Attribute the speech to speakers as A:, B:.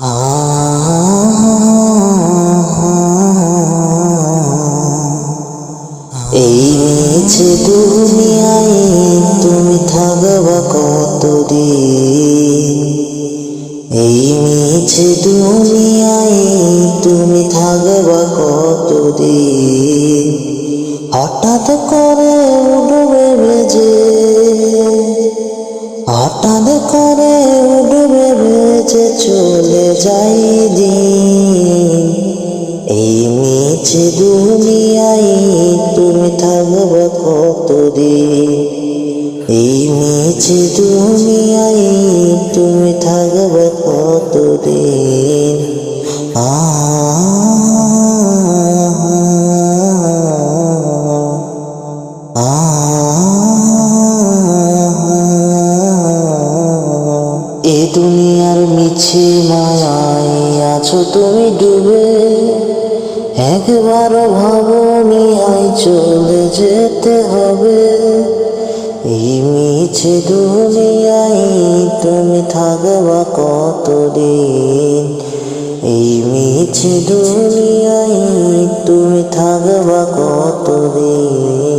A: এই মিছে দুনিয়ায় তুমি থাকবা কতদিন, এই মিছে দুনিয়ায় তুমি থাকবা কতদিন। হঠাৎ করে উঠবে বেজে, হঠাৎ করে উঠবে বেজে চলে যাই দিন। এই মিছে দুনিয়ায় তুমি থাকবে কতদিন, এই মিছে দুনিয়ায় তুমি থাকবে কতদিন। এ দুনিয়ার মিছে মায়ায় আছো তুমি ডুবে, একবার ভাবনি আই চলে যেতে হবে। এই মিছে দুনিয়ায় তুমি থাকবা কতদিন, এই মিছে দুনিয়ায় তুমি থাকবা কতদিন।